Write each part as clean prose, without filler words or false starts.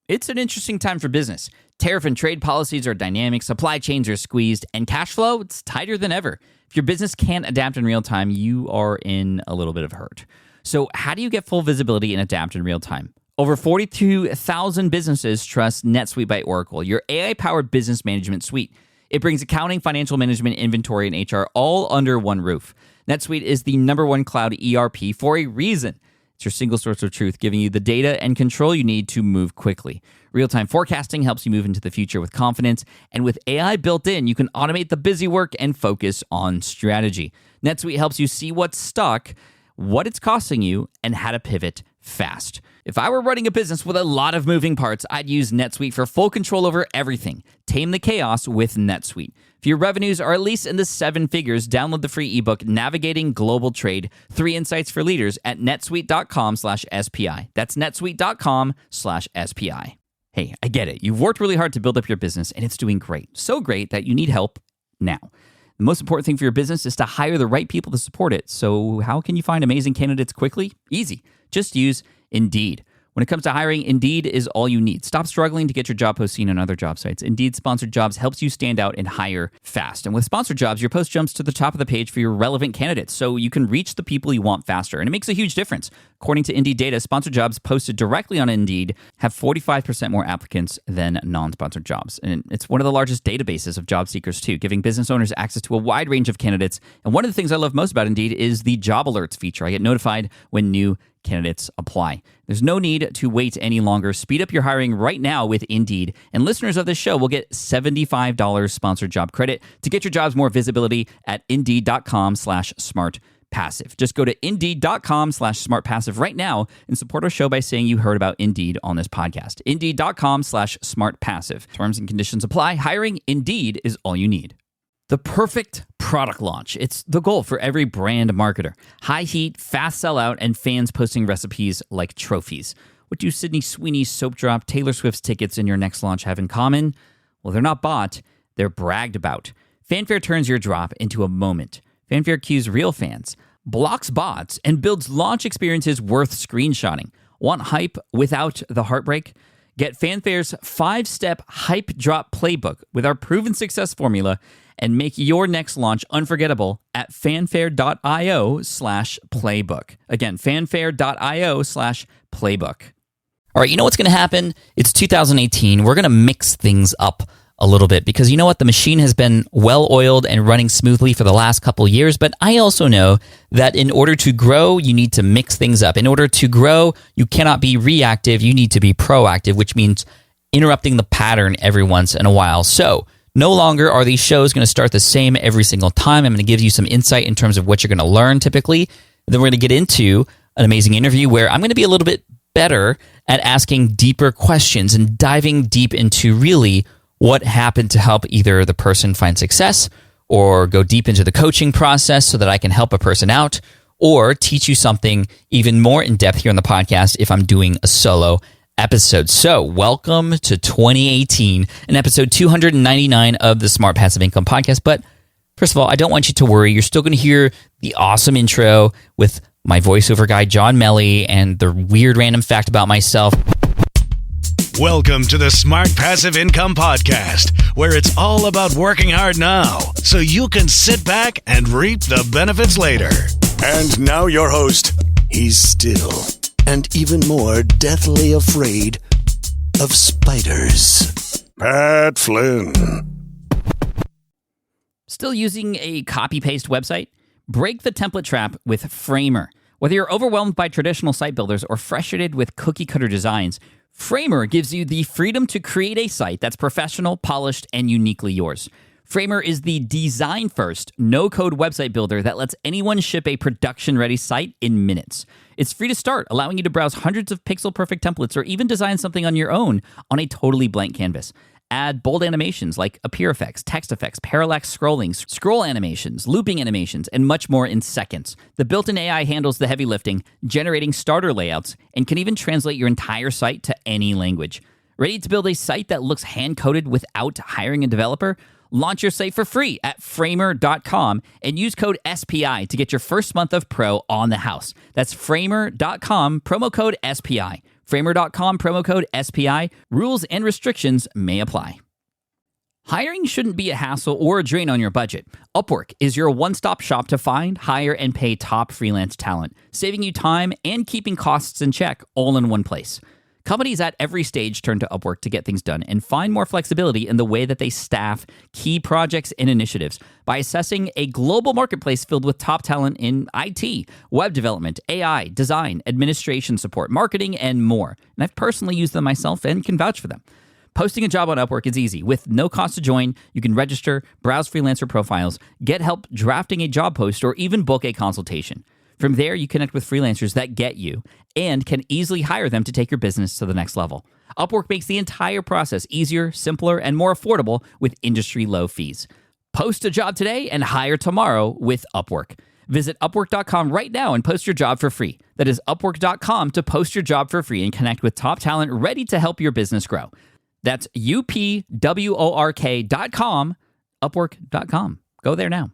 It's an interesting time for business. Tariff and trade policies are dynamic, supply chains are squeezed, and cash flow, it's tighter than ever. If your business can't adapt in real time, you are in a little bit of hurt. So how do you get full visibility and adapt in real time? Over 42,000 businesses trust NetSuite by Oracle, your AI-powered business management suite. It brings accounting, financial management, inventory, and HR all under one roof. NetSuite is the #1 cloud ERP for a reason. It's your single source of truth, giving you the data and control you need to move quickly. Real-time forecasting helps you move into the future with confidence, and with AI built in, you can automate the busy work and focus on strategy. NetSuite helps you see what's stuck, what it's costing you, and how to pivot fast. If I were running a business with a lot of moving parts, I'd use NetSuite for full control over everything. Tame the chaos with NetSuite. If your revenues are at least in the 7 figures, download the free ebook, Navigating Global Trade, 3 Insights for Leaders at netsuite.com/SPI. That's netsuite.com/SPI. Hey, I get it. You've worked really hard to build up your business, and it's doing great. So great that you need help now. The most important thing for your business is to hire the right people to support it. So how can you find amazing candidates quickly? Easy. Just use Indeed. When it comes to hiring, Indeed is all you need. Stop struggling to get your job post seen on other job sites. Indeed Sponsored Jobs helps you stand out and hire fast. And with Sponsored Jobs, your post jumps to the top of the page for your relevant candidates, so you can reach the people you want faster. And it makes a huge difference. According to Indeed data, Sponsored Jobs posted directly on Indeed have 45% more applicants than non-sponsored jobs. And it's one of the largest databases of job seekers, too, giving business owners access to a wide range of candidates. And one of the things I love most about Indeed is the job alerts feature. I get notified when new candidates apply. There's no need to wait any longer. Speed up your hiring right now with Indeed. And listeners of this show will get $75 sponsored job credit to get your jobs more visibility at Indeed.com/smartpassive. Just go to Indeed.com/smartpassive right now and support our show by saying you heard about Indeed on this podcast. Indeed.com/smartpassive. Terms and conditions apply. Hiring Indeed is all you need. The perfect product launch. It's the goal for every brand marketer. High heat, fast sellout, and fans posting recipes like trophies. What do Sydney Sweeney's soap drop, Taylor Swift's tickets, and your next launch have in common? Well, they're not bought, they're bragged about. Fanfare turns your drop into a moment. Fanfare cues real fans, blocks bots, and builds launch experiences worth screenshotting. Want hype without the heartbreak? Get Fanfare's 5-step hype drop playbook with our proven success formula and make your next launch unforgettable at fanfare.io/playbook. Again, fanfare.io/playbook. All right, you know what's going to happen? It's 2018. We're going to mix things up a little bit because you know what? The machine has been well-oiled and running smoothly for the last couple years, but I also know that in order to grow, you need to mix things up. In order to grow, you cannot be reactive. You need to be proactive, which means interrupting the pattern every once in a while. So no longer are these shows going to start the same every single time. I'm going to give you some insight in terms of what you're going to learn typically. Then we're going to get into an amazing interview where I'm going to be a little bit better at asking deeper questions and diving deep into really what happened to help either the person find success or go deep into the coaching process so that I can help a person out or teach you something even more in depth here on the podcast if I'm doing a solo episode. So welcome to 2018 and episode 299 of the Smart Passive Income Podcast. But first of all, I don't want you to worry. You're still going to hear the awesome intro with my voiceover guy, John Melly, and the weird random fact about myself. Welcome to the Smart Passive Income Podcast, where it's all about working hard now so you can sit back and reap the benefits later. And now your host, he's still and even more deathly afraid of spiders, Pat Flynn. Still using a copy-paste website? Break the template trap with Framer. Whether you're overwhelmed by traditional site builders or frustrated with cookie-cutter designs, Framer gives you the freedom to create a site that's professional, polished, and uniquely yours. Framer is the design-first, no-code website builder that lets anyone ship a production-ready site in minutes. It's free to start, allowing you to browse hundreds of pixel-perfect templates or even design something on your own on a totally blank canvas. Add bold animations like appear effects, text effects, parallax scrolling, scroll animations, looping animations, and much more in seconds. The built-in AI handles the heavy lifting, generating starter layouts, and can even translate your entire site to any language. Ready to build a site that looks hand-coded without hiring a developer? Launch your site for free at framer.com and use code SPI to get your first month of pro on the house. That's framer.com, promo code SPI. Framer.com, promo code SPI. Rules and restrictions may apply. Hiring shouldn't be a hassle or a drain on your budget. Upwork is your one-stop shop to find, hire, and pay top freelance talent, saving you time and keeping costs in check all in one place. Companies at every stage turn to Upwork to get things done and find more flexibility in the way that they staff key projects and initiatives by assessing a global marketplace filled with top talent in IT, web development, AI, design, administration support, marketing, and more. And I've personally used them myself and can vouch for them. Posting a job on Upwork is easy. With no cost to join, you can register, browse freelancer profiles, get help drafting a job post, or even book a consultation. From there, you connect with freelancers that get you and can easily hire them to take your business to the next level. Upwork makes the entire process easier, simpler, and more affordable with industry-low fees. Post a job today and hire tomorrow with Upwork. Visit Upwork.com right now and post your job for free. That is Upwork.com to post your job for free and connect with top talent ready to help your business grow. That's UPWORK.com, Upwork.com. Go there now.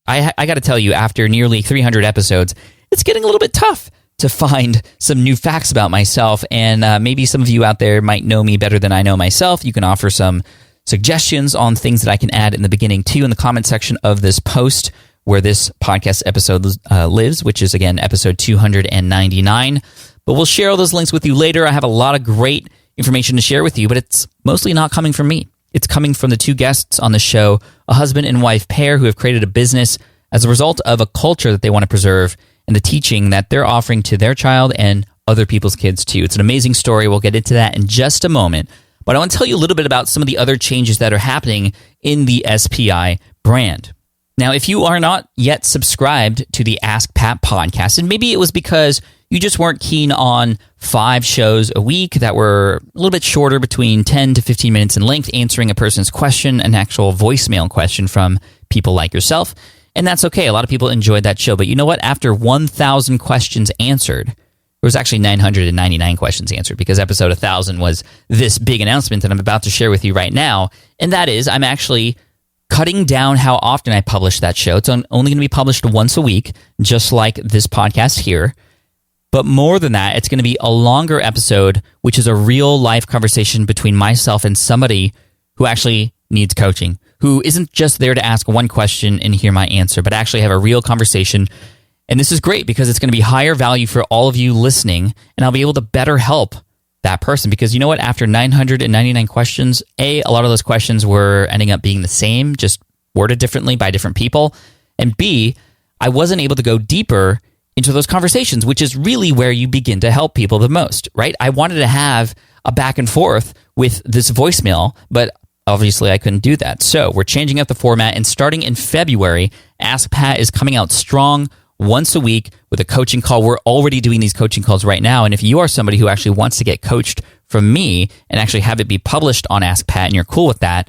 I got to tell you, after nearly 300 episodes, it's getting a little bit tough to find some new facts about myself. And maybe some of you out there might know me better than I know myself. You can offer some suggestions on things that I can add in the beginning, too, in the comment section of this post where this podcast episode lives, which is, again, episode 299. But we'll share all those links with you later. I have a lot of great information to share with you, but it's mostly not coming from me. It's coming from the two guests on the show, a husband and wife pair who have created a business as a result of a culture that they want to preserve and the teaching that they're offering to their child and other people's kids too. It's an amazing story. We'll get into that in just a moment. But I want to tell you a little bit about some of the other changes that are happening in the SPI brand. Now, if you are not yet subscribed to the Ask Pat podcast, and maybe it was because you just weren't keen on 5 shows a week that were a little bit shorter, between 10 to 15 minutes in length, answering a person's question, an actual voicemail question from people like yourself. And that's okay. A lot of people enjoyed that show. But you know what? After 1,000 questions answered, there was actually 999 questions answered, because episode 1,000 was this big announcement that I'm about to share with you right now. And that is, I'm actually cutting down how often I publish that show. It's only going to be published once a week, just like this podcast here. But more than that, it's going to be a longer episode, which is a real life conversation between myself and somebody who actually needs coaching, who isn't just there to ask one question and hear my answer, but actually have a real conversation. And this is great because it's going to be higher value for all of you listening, and I'll be able to better help that person. Because you know what? After 999 questions, A, lot of those questions were ending up being the same, just worded differently by different people. And B, I wasn't able to go deeper into those conversations, which is really where you begin to help people the most, right? I wanted to have a back and forth with this voicemail, but obviously I couldn't do that. So we're changing up the format, and starting in February, Ask Pat is coming out strong once a week with a coaching call. We're already doing these coaching calls right now. And if you are somebody who actually wants to get coached from me and actually have it be published on Ask Pat and you're cool with that,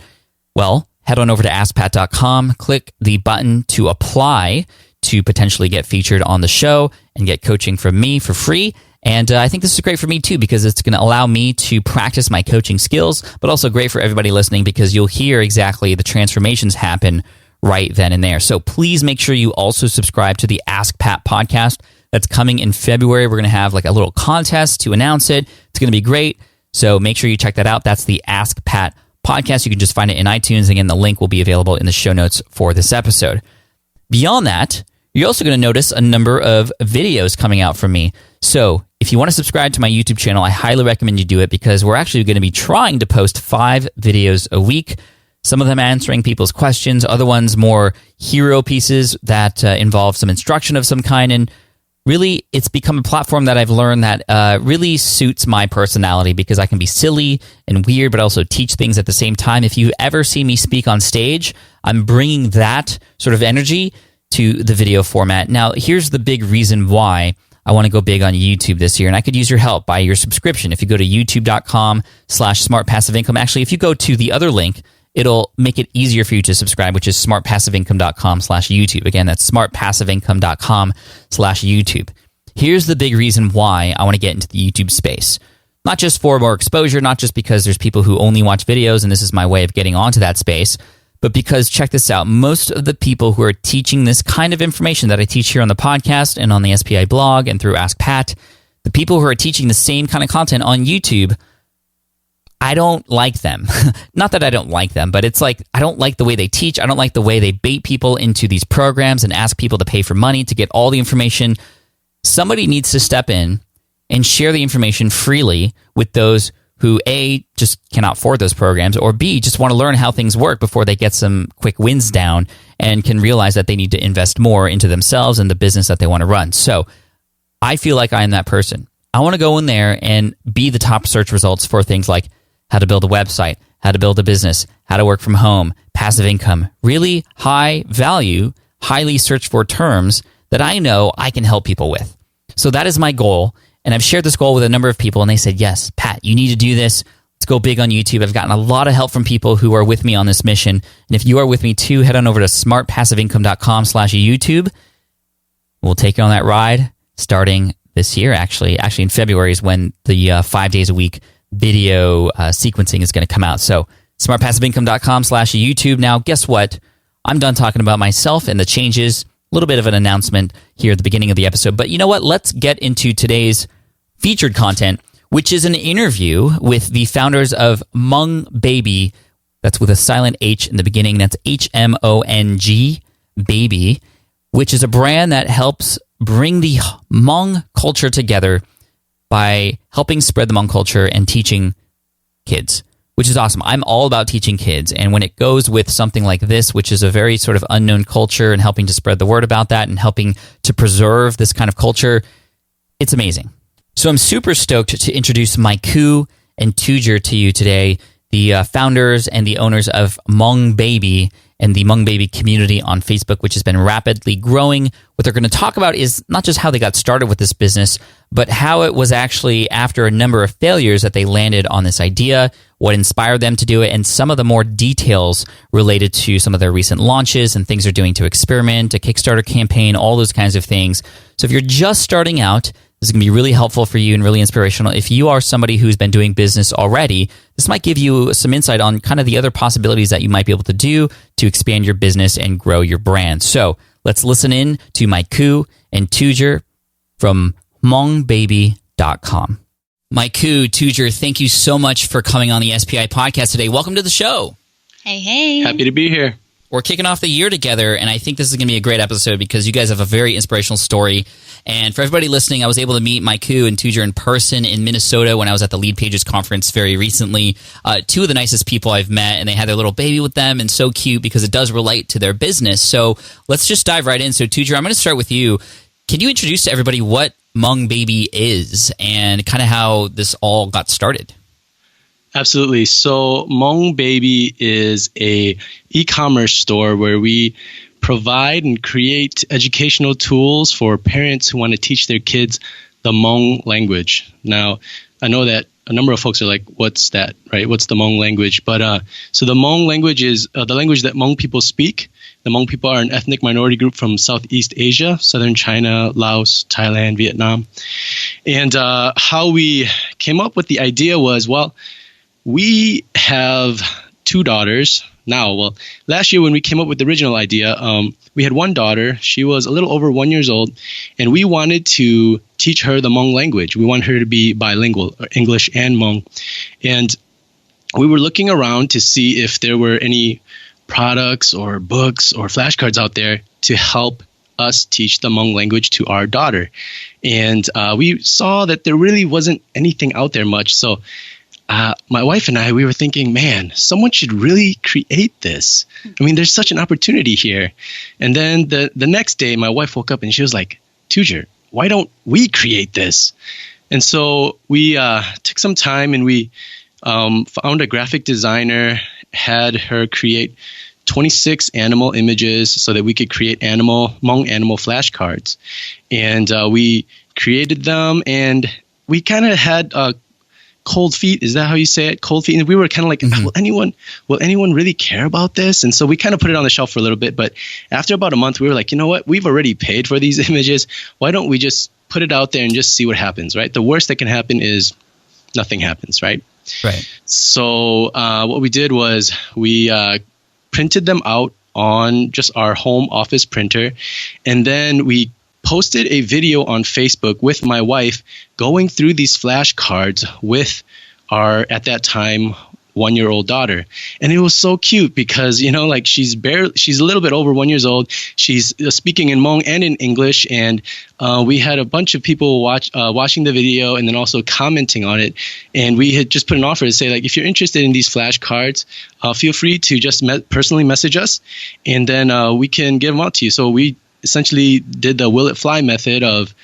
well, head on over to askpat.com, click the button to apply to potentially get featured on the show and get coaching from me for free. And I think this is great for me too, because it's going to allow me to practice my coaching skills, but also great for everybody listening because you'll hear exactly the transformations happen right then and there. So please make sure you also subscribe to the Ask Pat podcast that's coming in February. We're going to have like a little contest to announce it. It's going to be great. So make sure you check that out. That's the Ask Pat podcast. You can just find it in iTunes. Again, the link will be available in the show notes for this episode. Beyond that, you're also going to notice a number of videos coming out from me. So if you want to subscribe to my YouTube channel, I highly recommend you do it, because we're actually going to be trying to post 5 videos a week. Some of them answering people's questions, other ones more hero pieces that involve some instruction of some kind. And really, it's become a platform that I've learned that really suits my personality, because I can be silly and weird, but also teach things at the same time. If you ever see me speak on stage, I'm bringing that sort of energy to the video format. Now, here's the big reason why I want to go big on YouTube this year, and I could use your help by your subscription. If you go to youtube.com/smartpassiveincome, actually, if you go to the other link, it'll make it easier for you to subscribe, which is smartpassiveincome.com/YouTube. Again, that's smartpassiveincome.com/YouTube. Here's the big reason why I want to get into the YouTube space. Not just for more exposure, not just because there's people who only watch videos and this is my way of getting onto that space, but because, check this out, most of the people who are teaching this kind of information that I teach here on the podcast and on the SPI blog and through Ask Pat, The people who are teaching the same kind of content on YouTube, I don't like them. Not that I don't like them, but it's like I don't like the way they teach. I don't like the way they bait people into these programs and ask people to pay for money to get all the information. Somebody needs to step in and share the information freely with those who A, just cannot afford those programs, or B, just want to learn how things work before they get some quick wins down and can realize that they need to invest more into themselves and the business that they want to run. So I feel like I am that person. I want to go in there and be the top search results for things like how to build a website, how to build a business, how to work from home, passive income, really high value, highly searched for terms that I know I can help people with. So that is my goal. And I've shared this goal with a number of people and they said, yes, Pat, you need to do this. Let's go big on YouTube. I've gotten a lot of help from people who are with me on this mission. And if you are with me too, head on over to smartpassiveincome.com/YouTube. We'll take you on that ride starting this year, actually. Actually, in February is when the 5 days a week video sequencing is going to come out. So smartpassiveincome.com/YouTube. Now, guess what? I'm done talking about myself and the changes. A little bit of an announcement here at the beginning of the episode. But you know what? Let's get into today's featured content, which is an interview with the founders of Hmong Baby. That's with a silent H in the beginning. That's HMONG Baby, which is a brand that helps bring the Hmong culture together by helping spread the Hmong culture and teaching kids, which is awesome. I'm all about teaching kids. And when it goes with something like this, which is a very sort of unknown culture and helping to spread the word about that and helping to preserve this kind of culture, it's amazing. So I'm super stoked to introduce Maiku and Tujer to you today, the founders and the owners of Hmong Baby and the Hmong Baby community on Facebook, which has been rapidly growing. What they're going to talk about is not just how they got started with this business, but how it was actually after a number of failures that they landed on this idea, what inspired them to do it, and some of the more details related to some of their recent launches and things they're doing to experiment, a Kickstarter campaign, all those kinds of things. So if you're just starting out, this is going to be really helpful for you and really inspirational. If you are somebody who's been doing business already, this might give you some insight on kind of the other possibilities that you might be able to do to expand your business and grow your brand. So let's listen in to Maiku and Tujer from HmongBaby.com. Maiku, Tujer, thank you so much for coming on the SPI podcast today. Welcome to the show. Hey. Happy to be here. We're kicking off the year together, and I think this is going to be a great episode because you guys have a very inspirational story. And for everybody listening, I was able to meet Maiku and Tujer in person in Minnesota when I was at the Lead Pages conference very recently. Two of the nicest people I've met, and they had their little baby with them, and so cute because it does relate to their business. So let's just dive right in. So Tujer, I'm going to start with you. Can you introduce to everybody what Hmong Baby is and kind of how this all got started? Absolutely. So Hmong Baby is a e-commerce store where we provide and create educational tools for parents who want to teach their kids the Hmong language. Now, I know that a number of folks are like, what's that, right? What's the Hmong language? But so the Hmong language is the language that Hmong people speak. The Hmong people are an ethnic minority group from Southeast Asia, southern China, Laos, Thailand, Vietnam. And how we came up with the idea was, well, we have two daughters now. Well, last year when we came up with the original idea, we had one daughter. She was a little over 1 year old, and we wanted to teach her the Hmong language. We wanted her to be bilingual, English and Hmong. And we were looking around to see if there were any products or books or flashcards out there to help us teach the Hmong language to our daughter. And we saw that there really wasn't anything out there much. So my wife and I, we were thinking, man, someone should really create this. I mean, there's such an opportunity here. And then the next day, my wife woke up and she was like, Tujer, why don't we create this? And so we took some time and we found a graphic designer, had her create 26 animal images so that we could create Hmong animal flashcards. And we created them, and we kind of had cold feet. Is that how you say it? Cold feet. And we were kind of like, will anyone really care about this? And so we kind of put it on the shelf for a little bit. But after about a month, we were like, you know what? We've already paid for these images. Why don't we just put it out there and just see what happens, right? The worst that can happen is nothing happens, right? Right. So what we did was we printed them out on just our home office printer, and then we posted a video on Facebook with my wife going through these flashcards with our, at that time, 1-year-old daughter. And it was so cute because, like she's a little bit over 1 year old. She's speaking in Hmong and in English. And we had a bunch of people watching the video and then also commenting on it. And we had just put an offer to say, like, if you're interested in these flashcards, feel free to just personally message us, and then we can give them out to you. So we essentially did the will it fly method of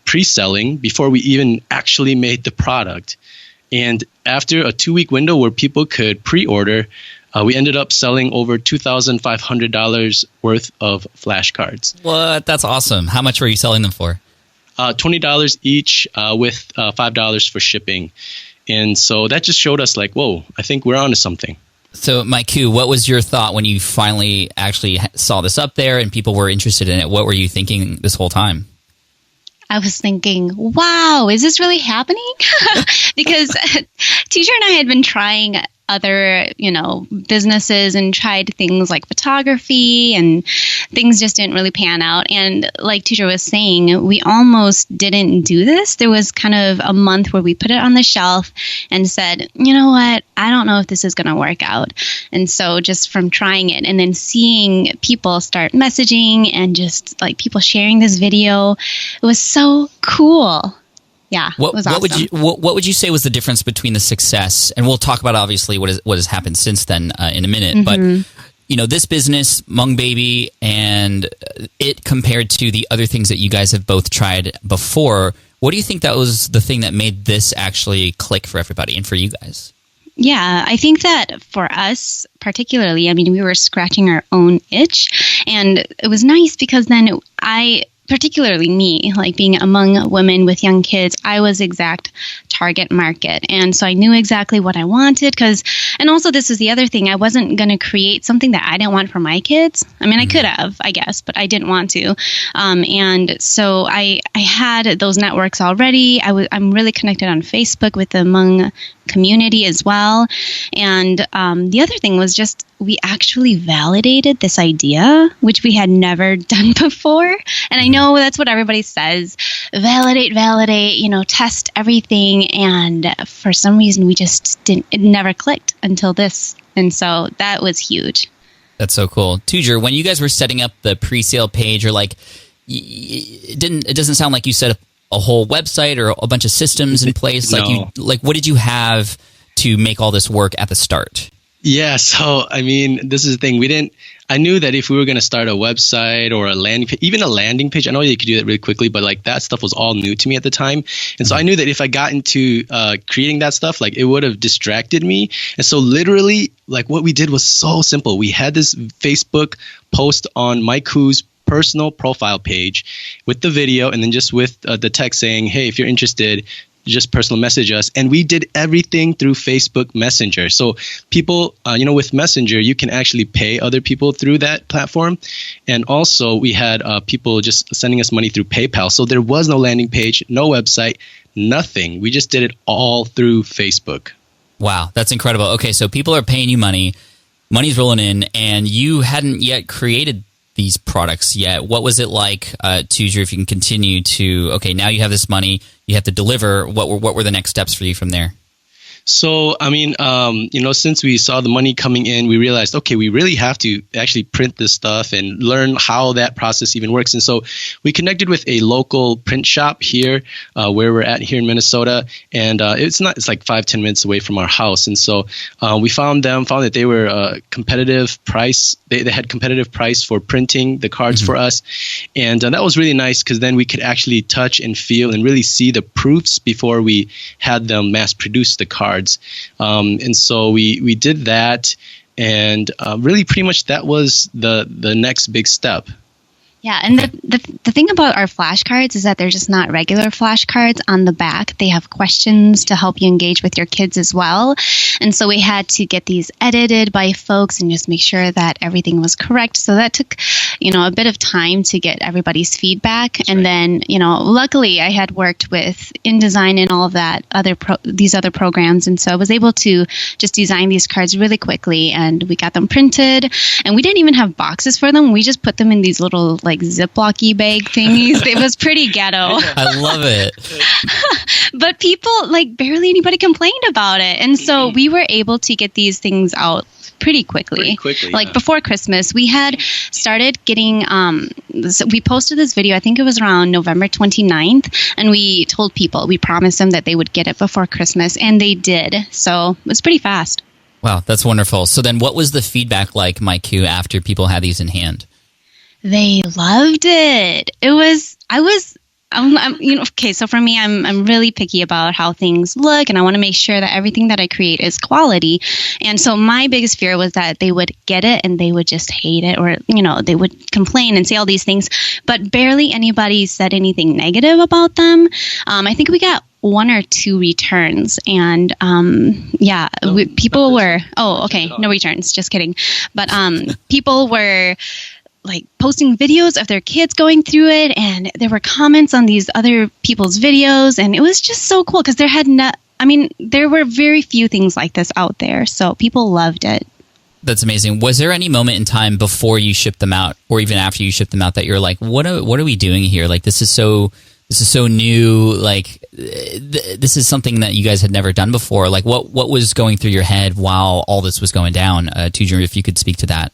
pre-selling before we even actually made the product. And after a 2-week window where people could pre-order, we ended up selling over $2,500 worth of flashcards. What? That's awesome. How much were you selling them for? $20 each with $5 for shipping. And so that just showed us like, whoa, I think we're onto something. So, Maiku, what was your thought when you finally actually saw this up there and people were interested in it? What were you thinking this whole time? I was thinking, wow, is this really happening? Because teacher and I had been trying other, businesses and tried things like photography, and things just didn't really pan out. And like teacher was saying, we almost didn't do this. There was kind of a month where we put it on the shelf and said, you know what, I don't know if this is going to work out. And so just from trying it and then seeing people start messaging and just like people sharing this video, it was so cool. Yeah, it was awesome. What would you say was the difference between the success, and we'll talk about obviously what has happened since then in a minute, but this business, Hmong Baby, and it compared to the other things that you guys have both tried before, what do you think that was the thing that made this actually click for everybody and for you guys? Yeah, I think that for us particularly, we were scratching our own itch, and it was nice because then particularly me, like being among women with young kids, I was exact target market. And so I knew exactly what I wanted and also this is the other thing, I wasn't going to create something that I didn't want for my kids. I could have, I guess, but I didn't want to. And so I had those networks already. I'm really connected on Facebook with the Hmong community as well. And the other thing was just we actually validated this idea, which we had never done before. And I know that's what everybody says, validate, test everything. And for some reason, we just didn't, it never clicked until this. And so that was huge. That's so cool. Tujer, when you guys were setting up the pre-sale page, or like, it doesn't sound like you set up a whole website or a bunch of systems in place. No. What did you have to make all this work at the start? Yeah, so this is the thing. I knew that if we were going to start a website or a landing page, even a landing page, I know you could do that really quickly, but like that stuff was all new to me at the time. And so I knew that if I got into creating that stuff, like it would have distracted me. And so literally, like what we did was so simple. We had this Facebook post on Maiku's personal profile page with the video, and then just with the text saying, hey, if you're interested, just personal message us. And we did everything through Facebook Messenger. So people, with Messenger, you can actually pay other people through that platform. And also we had people just sending us money through PayPal. So there was no landing page, no website, nothing. We just did it all through Facebook. Wow, that's incredible. Okay, so people are paying you money's rolling in, and you hadn't yet created these products yet. What was it like, Tujer, if you can continue to, okay, now you have this money, you have to deliver. What were the next steps for you from there? So, since we saw the money coming in, we realized, okay, we really have to actually print this stuff and learn how that process even works. And so we connected with a local print shop here, where we're at here in Minnesota. And it's like 5-10 minutes away from our house. And so we found that they were competitive price. They had competitive price for printing the cards for us. And that was really nice because then we could actually touch and feel and really see the proofs before we had them mass produce the cards. And so we did that, and really pretty much that was the next big step. Yeah, and the thing about our flashcards is that they're just not regular flashcards. On the back, they have questions to help you engage with your kids as well. And so we had to get these edited by folks and just make sure that everything was correct. So that took, a bit of time to get everybody's feedback. That's and right. Then, luckily I had worked with InDesign and all of that, these other programs. And so I was able to just design these cards really quickly, and we got them printed. And we didn't even have boxes for them. We just put them in these little Ziploc-y bags thingies. It was pretty ghetto. I love it. But people, like, barely anybody complained about it. And so we were able to get these things out pretty quickly. Like, before Christmas, we had started getting, we posted this video, I think it was around November 29th, and we told people, we promised them that they would get it before Christmas, and they did. So it was pretty fast. Wow, that's wonderful. So then what was the feedback like, Mike Q, after people had these in hand? They loved it. Okay, so for me, I'm really picky about how things look, and I want to make sure that everything that I create is quality. And so my biggest fear was that they would get it and they would just hate it, or, they would complain and say all these things, but barely anybody said anything negative about them. I think we got 1 or 2 returns, and people were, no returns, just kidding. But people were like posting videos of their kids going through it, and there were comments on these other people's videos, and it was just so cool because there were very few things like this out there, so people loved it. That's amazing. Was there any moment in time before you shipped them out, or even after you shipped them out, that you're like, what are we doing here? Like, this is so new. Like, this is something that you guys had never done before. Like, what was going through your head while all this was going down? Tujer, if you could speak to that.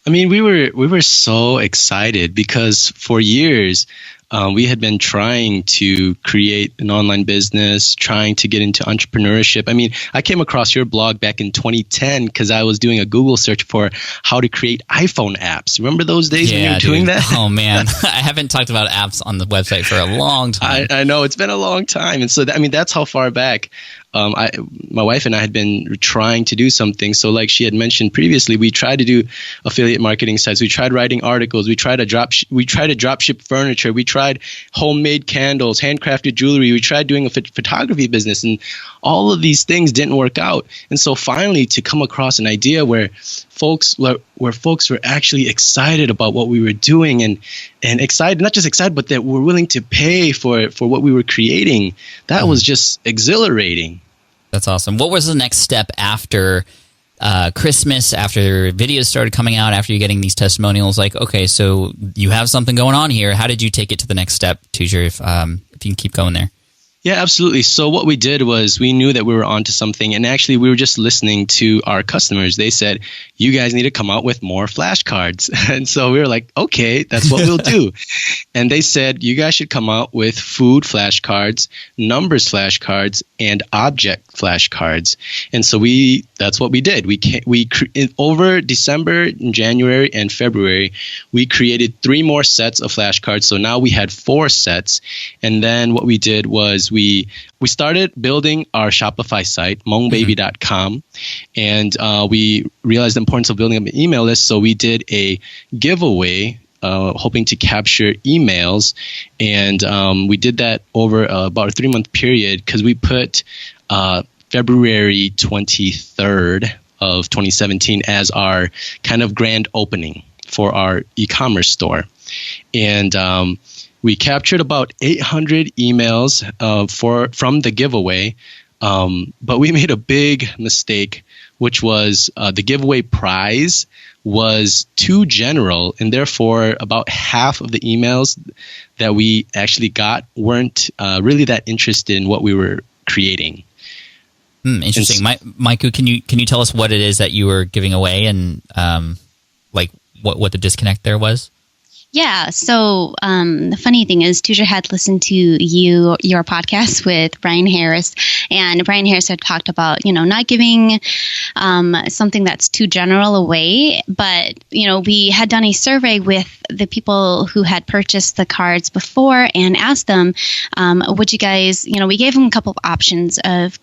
I mean, we were so excited because for years we had been trying to create an online business, trying to get into entrepreneurship. I mean, I came across your blog back in 2010 because I was doing a Google search for how to create iPhone apps. Remember those days when you were doing that? Oh, man. I haven't talked about apps on the website for a long time. I know. It's been a long time. And so, that's how far back. My wife and I had been trying to do something. So like she had mentioned previously, we tried to do affiliate marketing sites. We tried writing articles. We tried to drop ship furniture. We tried homemade candles, handcrafted jewelry. We tried doing a photography business, and all of these things didn't work out. And so finally, to come across an idea where folks were actually excited about what we were doing, and excited, not just excited, but that were willing to pay for what we were creating, that was just exhilarating. That's awesome. What was the next step after Christmas, after videos started coming out, after you getting these testimonials? Like, okay, so you have something going on here. How did you take it to the next step, Tujer, if you can keep going there? Yeah, absolutely. So what we did was we knew that we were onto something, and actually we were just listening to our customers. They said, you guys need to come out with more flashcards. And so we were like, okay, that's what we'll do. And they said, you guys should come out with food flashcards, numbers flashcards, and object flashcards. And so that's what we did. Over December, January, and February, we created 3 more sets of flashcards. So now we had 4 sets. And then what we did was we started building our Shopify site, hmongbaby.com, and we realized the importance of building up an email list. So we did a giveaway, hoping to capture emails, and we did that over about a 3-month period because we put February 23rd of 2017 as our kind of grand opening for our e-commerce store, and we captured about 800 emails from the giveaway, but we made a big mistake, which was the giveaway prize was too general, and therefore about half of the emails that we actually got weren't really that interested in what we were creating. Interesting. Maiku, can you tell us what it is that you were giving away, and like what the disconnect there was? Yeah. So the funny thing is, Tujer had listened to your podcast with Brian Harris, and Brian Harris had talked about, not giving something that's too general away. But, we had done a survey with the people who had purchased the cards before and asked them, would you guys, we gave them a couple of options of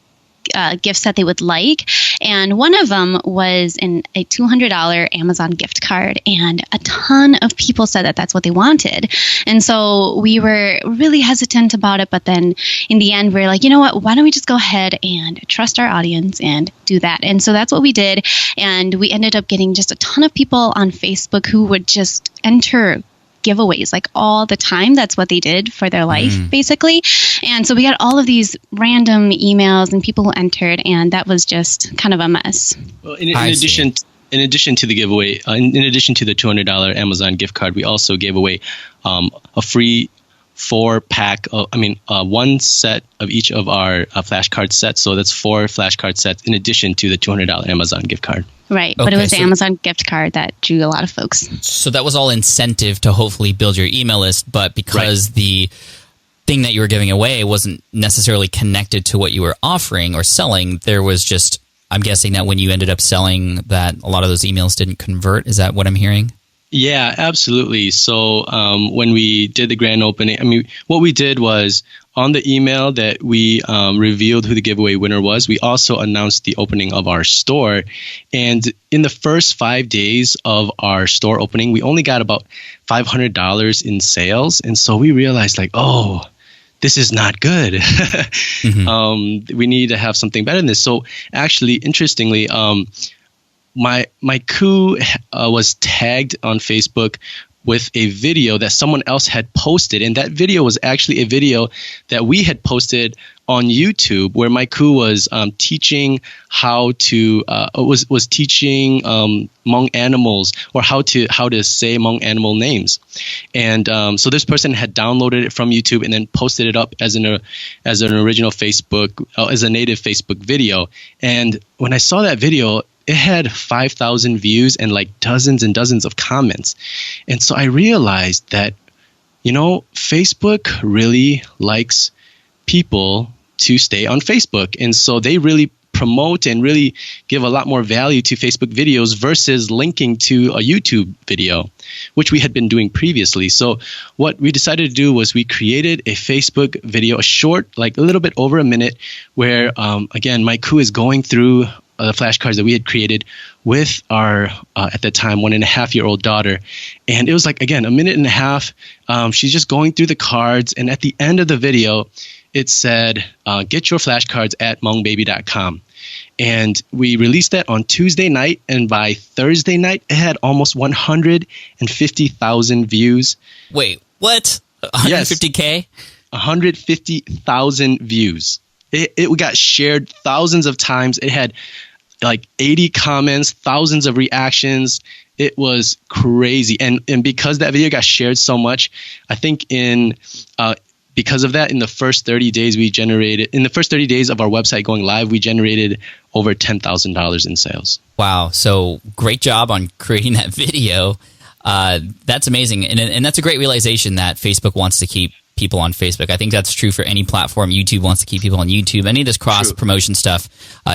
gifts that they would like, and one of them was a $200 Amazon gift card, and a ton of people said that that's what they wanted. And so we were really hesitant about it, but then in the end we were like, you know what, why don't we just go ahead and trust our audience and do that? And so that's what we did, and we ended up getting just a ton of people on Facebook who would just enter giveaways like all the time. That's what they did for their life, basically. And so we got all of these random emails and people who entered, and that was just kind of a mess. Well, in addition in addition to the giveaway, in addition to the $200 Amazon gift card, we also gave away a free 4-pack. One set of each of our flashcard sets. So that's 4 flashcard sets in addition to the $200 Amazon gift card. Right, but it was the Amazon gift card that drew a lot of folks. So that was all incentive to hopefully build your email list, but because the thing that you were giving away wasn't necessarily connected to what you were offering or selling, there was just, I'm guessing that when you ended up selling that a lot of those emails didn't convert. Is that what I'm hearing? Yeah, absolutely. So when we did the grand opening, what we did was on the email that we revealed who the giveaway winner was, we also announced the opening of our store. And in the first 5 days of our store opening, we only got about $500 in sales. And so we realized this is not good. We need to have something better than this. So actually, interestingly, my coup was tagged on Facebook with a video that someone else had posted, and that video was actually a video that we had posted on YouTube, where my coup was teaching how to was teaching Hmong animals, or how to say Hmong animal names, and so this person had downloaded it from YouTube and then posted it up as an original Facebook, as a native Facebook video. And when I saw that video, it had 5,000 views and like dozens and dozens of comments. And so I realized that, Facebook really likes people to stay on Facebook. And so they really promote and really give a lot more value to Facebook videos versus linking to a YouTube video, which we had been doing previously. So what we decided to do was we created a Facebook video, a short, like a little bit over a minute, where, again, my coup is going through the flashcards that we had created with our, at the time, 1.5-year-old daughter. And it was like, again, a minute and a half. She's just going through the cards. And at the end of the video, it said, get your flashcards at hmongbaby.com. And we released that on Tuesday night. And by Thursday night, it had almost 150,000 views. Wait, what? 150K? Yes, 150,000 views. It got shared thousands of times. It had like 80 comments, thousands of reactions. It was crazy. And because that video got shared so much, I think because of that, in the first 30 days of our website going live, we generated over $10,000 in sales. Wow. So great job on creating that video. That's amazing. And that's a great realization that Facebook wants to keep people on Facebook. I think that's true for any platform. YouTube wants to keep people on YouTube. Any of this cross-promotion stuff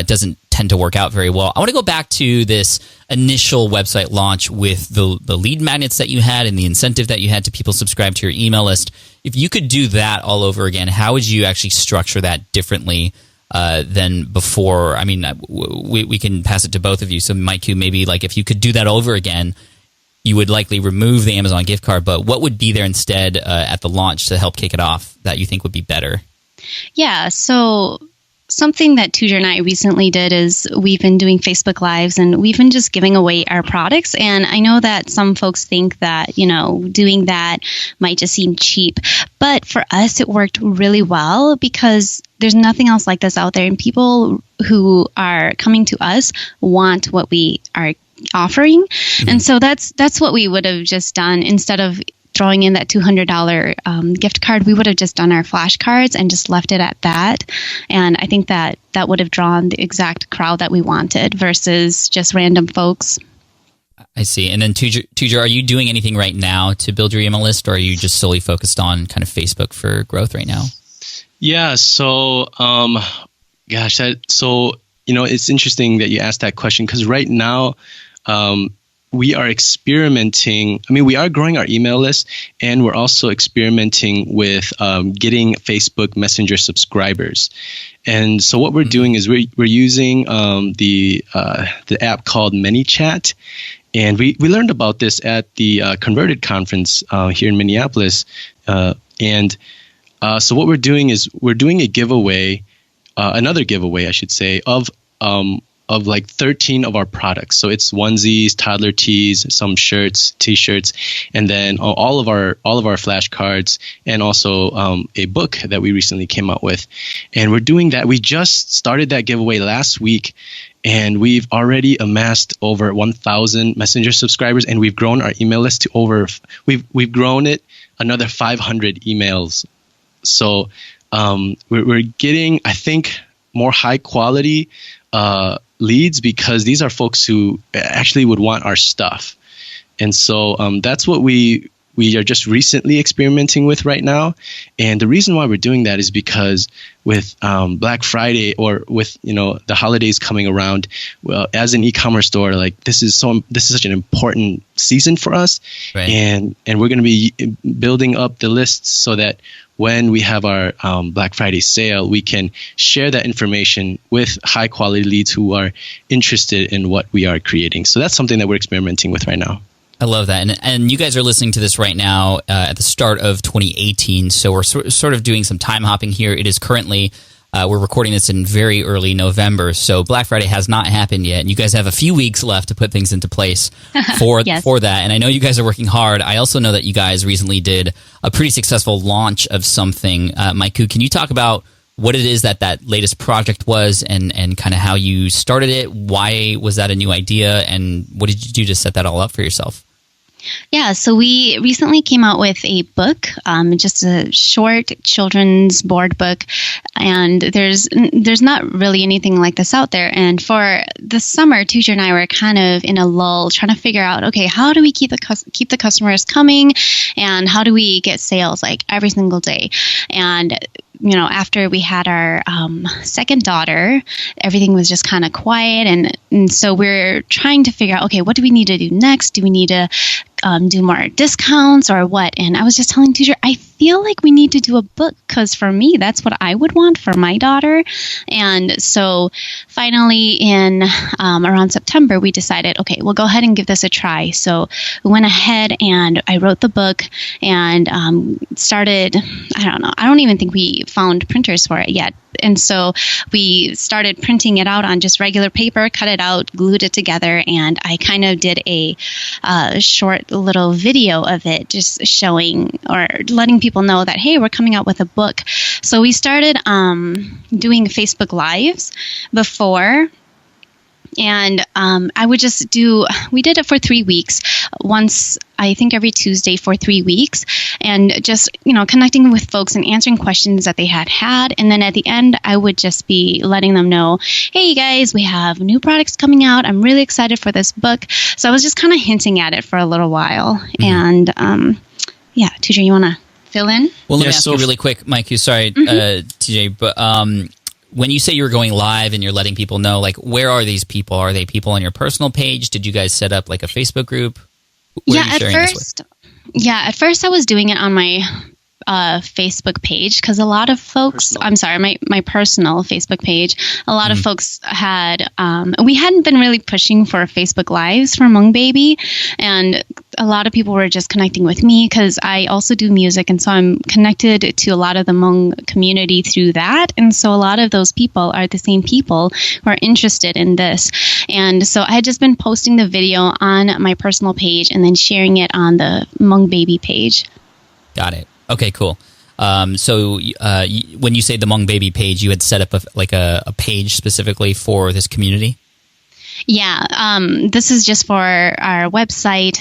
doesn't tend to work out very well. I want to go back to this initial website launch with the lead magnets that you had and the incentive that you had to people subscribe to your email list. If you could do that all over again, how would you actually structure that differently than before? I mean, we can pass it to both of you. So Mike, maybe like if you could do that over again, you would likely remove the Amazon gift card, but what would be there instead at the launch to help kick it off that you think would be better? Yeah, so something that Tujar and I recently did is we've been doing Facebook Lives and we've been just giving away our products. And I know that some folks think that, doing that might just seem cheap. But for us, it worked really well because there's nothing else like this out there. And people who are coming to us want what we are offering. Mm-hmm. And so that's what we would have just done. Instead of throwing in that $200 gift card, we would have just done our flashcards and just left it at that. And I think that would have drawn the exact crowd that we wanted versus just random folks. I see. And then Tujar, are you doing anything right now to build your email list, or are you just solely focused on kind of Facebook for growth right now? Yeah. So, it's interesting that you asked that question because right now, we are experimenting. We are growing our email list, and we're also experimenting with getting Facebook Messenger subscribers. And so what we're doing is we're using the app called ManyChat, and we learned about this at the Converted conference here in Minneapolis. So what we're doing is we're doing a giveaway, another giveaway, I should say, of like 13 of our products. So it's onesies, toddler tees, some shirts, t-shirts, and then all of our flashcards, and also a book that we recently came out with. And we're doing that. We just started that giveaway last week, and we've already amassed over 1,000 Messenger subscribers, and we've grown our email list to we've grown it another 500 emails. So we're getting, I think, more high quality leads, because these are folks who actually would want our stuff. And so that's what we are just recently experimenting with right now. And the reason why we're doing that is because with Black Friday, or with the holidays coming around, well, as an e-commerce store, like this is such an important season for us. Right. And we're going to be building up the lists so that when we have our Black Friday sale, we can share that information with high quality leads who are interested in what we are creating. So that's something that we're experimenting with right now. I love that. And you guys are listening to this right now at the start of 2018. So we're sort of doing some time hopping here. It is currently, we're recording this in very early November. So Black Friday has not happened yet. And you guys have a few weeks left to put things into place for that. And I know you guys are working hard. I also know that you guys recently did a pretty successful launch of something. Maiku, can you talk about what it is that latest project was, and kind of how you started it? Why was that a new idea? And what did you do to set that all up for yourself? Yeah, so we recently came out with a book, just a short children's board book, and there's not really anything like this out there. And for the summer, Tuja and I were kind of in a lull, trying to figure out, okay, how do we keep the customers coming, and how do we get sales like every single day? And after we had our second daughter, everything was just kind of quiet. And so we're trying to figure out, okay, what do we need to do next? Do we need to do more discounts or what? And I was just telling teacher, I feel like we need to do a book, because for me, that's what I would want for my daughter. And so finally in around September, we decided, okay, we'll go ahead and give this a try. So we went ahead and I wrote the book and started, I don't even think we found printers for it yet. And so we started printing it out on just regular paper, cut it out, glued it together, and I kind of did a short little video of it, just showing or letting people know that, hey, we're coming out with a book. So we started doing Facebook Lives before. And I would just we did it for 3 weeks, once, I think every Tuesday for 3 weeks, and just, connecting with folks and answering questions that they had. And then at the end, I would just be letting them know, hey, you guys, we have new products coming out. I'm really excited for this book. So I was just kind of hinting at it for a little while. Mm-hmm. And TJ, you want to fill in? Well, let me ask you really quick, Mike, sorry, TJ, but when you say you were going live and you're letting people know, like, where are these people? Are they people on your personal page? Did you guys set up like a Facebook group? At first I was doing it on my Facebook page, because a lot of folks, my personal Facebook page, a lot of folks had, we hadn't been really pushing for Facebook Lives for Hmong Baby, and a lot of people were just connecting with me because I also do music, and so I'm connected to a lot of the Hmong community through that, and so a lot of those people are the same people who are interested in this. And so I had just been posting the video on my personal page and then sharing it on the Hmong Baby page. Got it. Okay, cool. So when you say the Hmong Baby page, you had set up a page specifically for this community? Yeah, this is just for our website.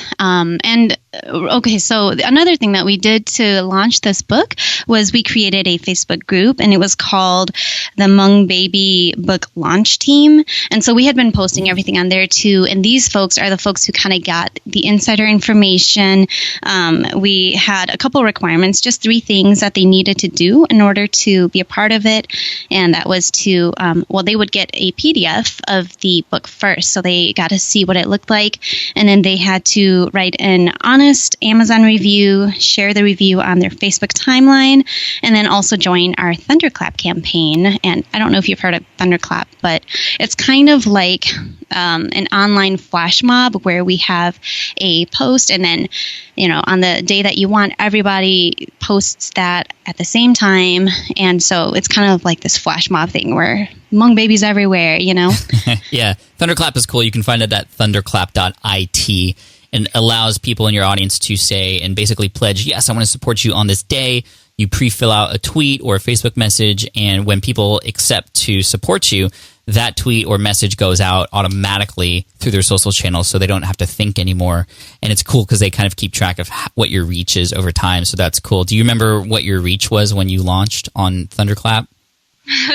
So another thing that we did to launch this book was we created a Facebook group, and it was called the Hmong Baby Book Launch Team. And so we had been posting everything on there too. And these folks are the folks who kind of got the insider information. We had a couple requirements, just 3 things that they needed to do in order to be a part of it. And that was to, they would get a PDF of the book first. So they got to see what it looked like. And then they had to write an honest Amazon review, share the review on their Facebook timeline, and then also join our Thunderclap campaign. And I don't know if you've heard of Thunderclap, but it's kind of like an online flash mob where we have a post, and then, on the day that you want, everybody posts that at the same time. And so it's kind of like this flash mob thing where Hmong babies everywhere, Yeah, Thunderclap is cool. You can find it at thunderclap.it, and allows people in your audience to say and basically pledge, yes, I want to support you on this day. You pre-fill out a tweet or a Facebook message, and when people accept to support you, that tweet or message goes out automatically through their social channels, so they don't have to think anymore. And it's cool because they kind of keep track of what your reach is over time. So that's cool. Do you remember what your reach was when you launched on Thunderclap?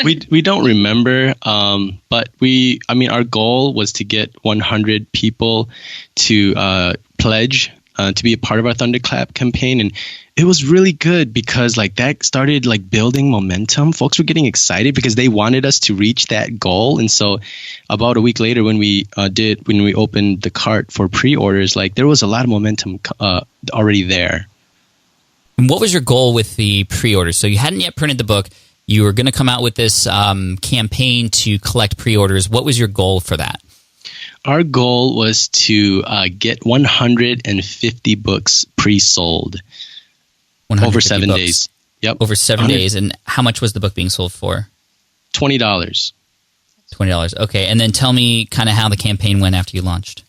We don't remember, but our goal was to get 100 people to pledge to be a part of our Thunderclap campaign, and it was really good because like that started like building momentum. Folks were getting excited because they wanted us to reach that goal, and so about a week later, when we opened the cart for pre-orders, like there was a lot of momentum already there. And what was your goal with the pre-orders? So you hadn't yet printed the book. You were going to come out with this campaign to collect pre-orders. What was your goal for that? Our goal was to get 150 books pre-sold over 7 books. days. Yep. Over 7 days. And how much was the book being sold for? $20. $20. Okay. And then tell me kind of how the campaign went after you launched.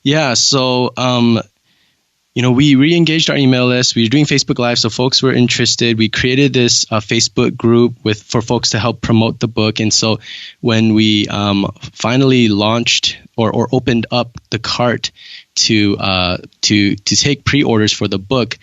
Yeah. So, we re-engaged our email list. We were doing Facebook Live, so folks were interested. We created this Facebook group for folks to help promote the book. And so when we finally launched or opened up the cart to take pre-orders for the book,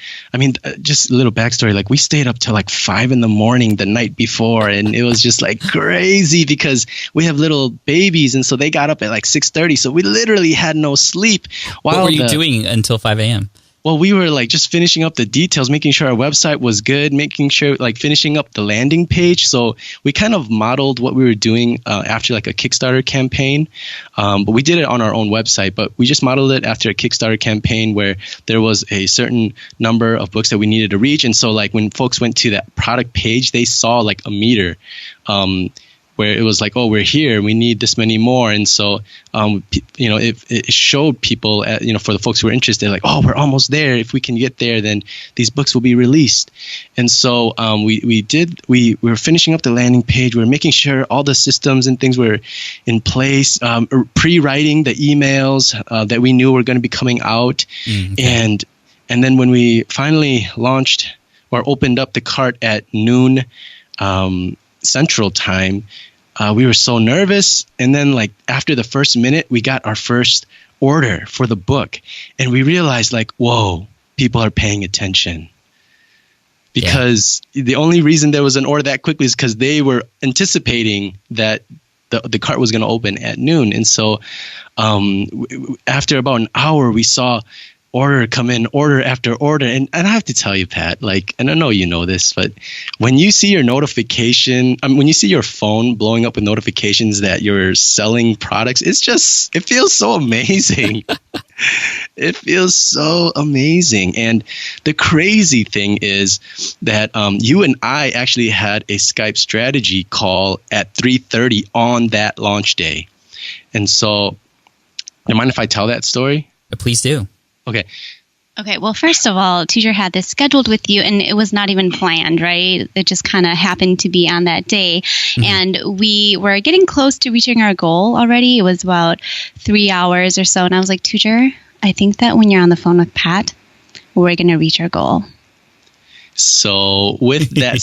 just a little backstory. Like we stayed up till like 5 a.m. the night before, and it was just like crazy because we have little babies, and so they got up at like 6:30. So we literally had no sleep. What were you doing until 5 a.m.? Well, we were like just finishing up the details, making sure our website was good, making sure like finishing up the landing page. So we kind of modeled what we were doing after like a Kickstarter campaign. But we did it on our own website, but we just modeled it after a Kickstarter campaign where there was a certain number of books that we needed to reach. And so like when folks went to that product page, they saw like a meter where it was like, oh, we're here, we need this many more. And so, it showed people, for the folks who were interested, like, oh, we're almost there. If we can get there, then these books will be released. And so we were finishing up the landing page. We were making sure all the systems and things were in place, pre-writing the emails that we knew were going to be coming out. Mm-hmm. And then when we finally launched or opened up the cart at noon Central Time, we were so nervous. And then like after the first minute, we got our first order for the book. And we realized like, whoa, people are paying attention. Because the only reason there was an order that quickly is because they were anticipating that the cart was going to open at noon. And so after about an hour, we saw order come in, order after order. And I have to tell you, Pat, like, and I know you know this, but when you see your notification, when you see your phone blowing up with notifications that you're selling products, it feels so amazing. It feels so amazing. And the crazy thing is that you and I actually had a Skype strategy call at 3:30 on that launch day. And so, do you mind if I tell that story? Please do. Okay. Well, first of all, Teacher had this scheduled with you, and it was not even planned, right? It just kind of happened to be on that day. Mm-hmm. And we were getting close to reaching our goal already. It was about 3 hours or so. And I was like, Teacher, I think that when you're on the phone with Pat, we're going to reach our goal. So with that,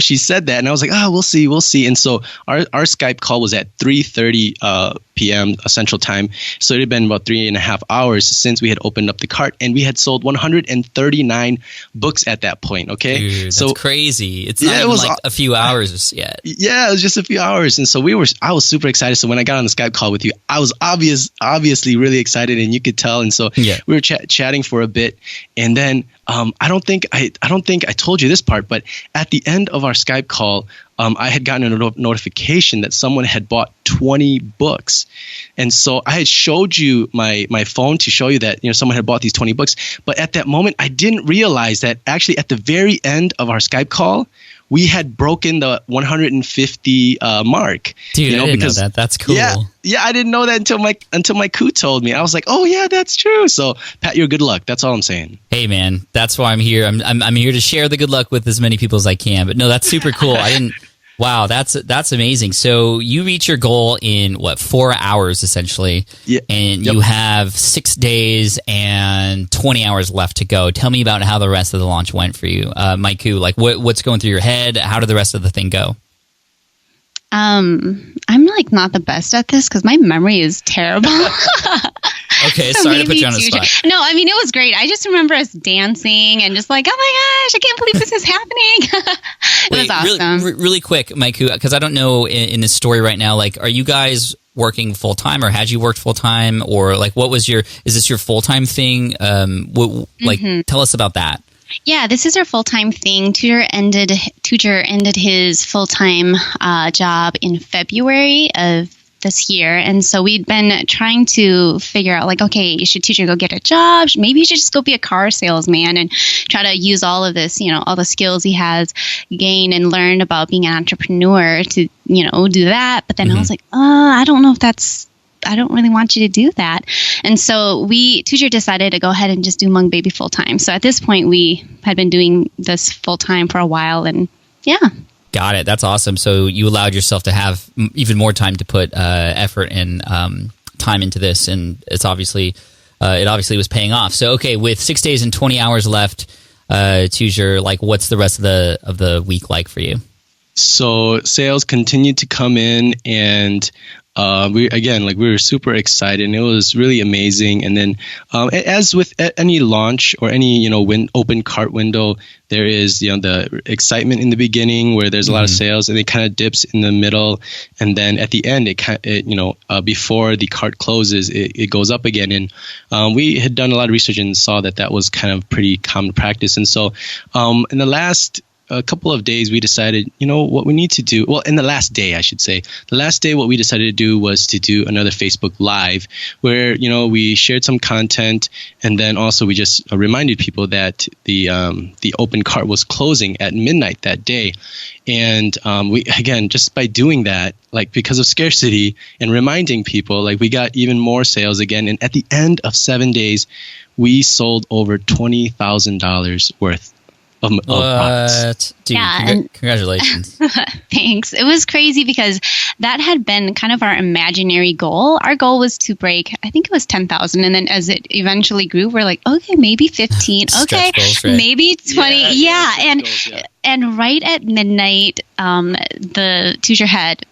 she said that, and I was like, we'll see. And so our Skype call was at 3:30 p.m. Central Time. So it had been about 3.5 hours since we had opened up the cart, and we had sold 139 books at that point. Okay, dude, that's crazy. It's not even like a few hours yet. Yeah, it was just a few hours, and so I was super excited. So when I got on the Skype call with you, I was obviously really excited, and you could tell. And so we were chatting for a bit, and then I don't think I told you this part, but at the end of our Skype call, I had gotten a notification that someone had bought 20 books. And so I had showed you my phone to show you that someone had bought these 20 books. But at that moment, I didn't realize that actually at the very end of our Skype call, we had broken the 150 mark. Dude, I didn't know that. That's cool. Yeah, I didn't know that until my crew told me. I was like, oh yeah, that's true. So Pat, you're good luck. That's all I'm saying. Hey man, that's why I'm here. I'm here to share the good luck with as many people as I can. But no, that's super cool. Wow, that's amazing. So you reach your goal in 4 hours essentially, and you have 6 days and 20 hours left to go. Tell me about how the rest of the launch went for you, Maiku. Like what's going through your head? How did the rest of the thing go? I'm like not the best at this because my memory is terrible. Okay, sorry to put you on the spot. No, I mean, it was great. I just remember us dancing and just like, oh my gosh, I can't believe this is happening. It was awesome. Really quick, Maiku, because I don't know in this story right now, like, are you guys working full time, or had you worked full time, or like, is this your full time thing? Tell us about that. Yeah, this is our full-time thing. Tutor ended his full-time job in February of this year. And so we'd been trying to figure out, like, okay, should Tutor go get a job? Maybe he should just go be a car salesman and try to use all of this, all the skills he has gained and learned about being an entrepreneur to, do that. But then I was like, I don't know if I don't really want you to do that. And so Tutor decided to go ahead and just do Hmong Baby full time. So at this point, we had been doing this full time for a while, and yeah. Got it. That's awesome. So you allowed yourself to have even more time to put effort and time into this, and it obviously was paying off. So okay, with 6 days and 20 hours left, Tutor, like, what's the rest of the week like for you? So sales continued to come in, and we were super excited, and it was really amazing. And then, as with any launch or any open cart window, there is the excitement in the beginning where there's a lot of sales, and it kind of dips in the middle, and then at the end, before the cart closes, it goes up again. And we had done a lot of research and saw that was kind of pretty common practice. And so, in the last a couple of days, we decided, what we need to do. Well, in the last day, I should say, what we decided to do was to do another Facebook Live where, we shared some content, and then also we just reminded people that the open cart was closing at midnight that day. And we, again, just by doing that, like, because of scarcity and reminding people, like, we got even more sales again. And at the end of 7 days, we sold over $20,000 worth of products. Dude, congratulations. Thanks. It was crazy because that had been kind of our imaginary goal. Our goal was to break, I think it was 10,000. And then as it eventually grew, we're like, okay, maybe 15. Okay, goals, right? Maybe 20. Yeah. And right at midnight, the Tutor had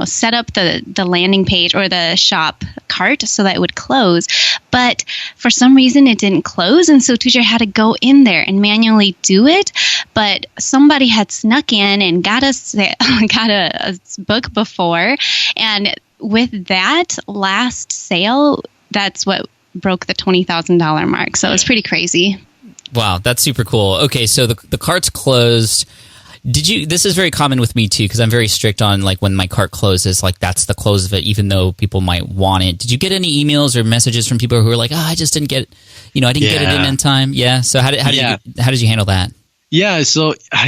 set up the landing page or the shop cart so that it would close. But for some reason, it didn't close. And so Tutor had to go in there and manually do it. But somebody had snuck in and got a book before. And with that last sale, that's what broke the $20,000 mark. So it was pretty crazy. Wow, that's super cool. Okay, so the cart's closed. This is very common with me too, because I'm very strict on, like, when my cart closes, like, that's the close of it, even though people might want it. Did you get any emails or messages from people who were like, I just didn't get, I didn't get it in time? Yeah. So how did you handle that? Yeah. So, folks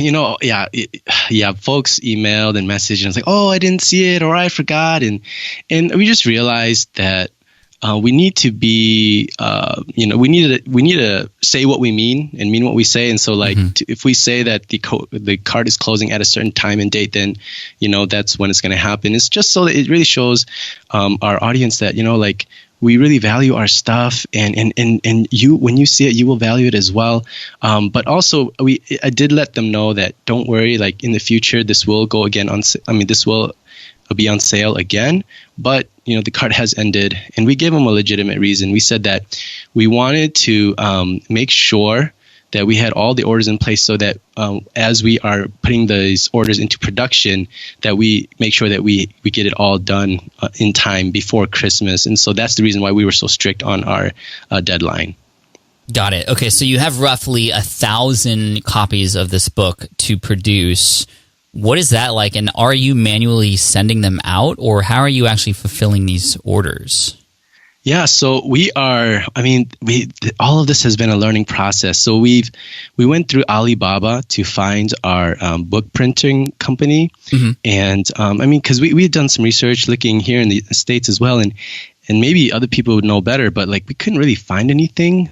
emailed and messaged and it's like, I didn't see it, or I forgot. And we just realized that we need to be, we need to say what we mean and mean what we say. And so, like, if we say that the cart is closing at a certain time and date, then, that's when it's going to happen. It's just so that it really shows our audience that, like, we really value our stuff, and you, when you see it, you will value it as well. But also, I did let them know that don't worry, like, in the future, this will go again this will be on sale again, but the cart has ended, and we gave them a legitimate reason. We said that we wanted to make sure that we had all the orders in place so that as we are putting these orders into production, that we make sure that we get it all done in time before Christmas. And so that's the reason why we were so strict on our deadline. Got it. Okay, so you have roughly 1,000 copies of this book to produce. What is that like? And are you manually sending them out, or how are you actually fulfilling these orders? Yeah, so we are, all of this has been a learning process. So we went through Alibaba to find our book printing company. And because we had done some research looking here in the States as well. And maybe other people would know better, but, like, we couldn't really find anything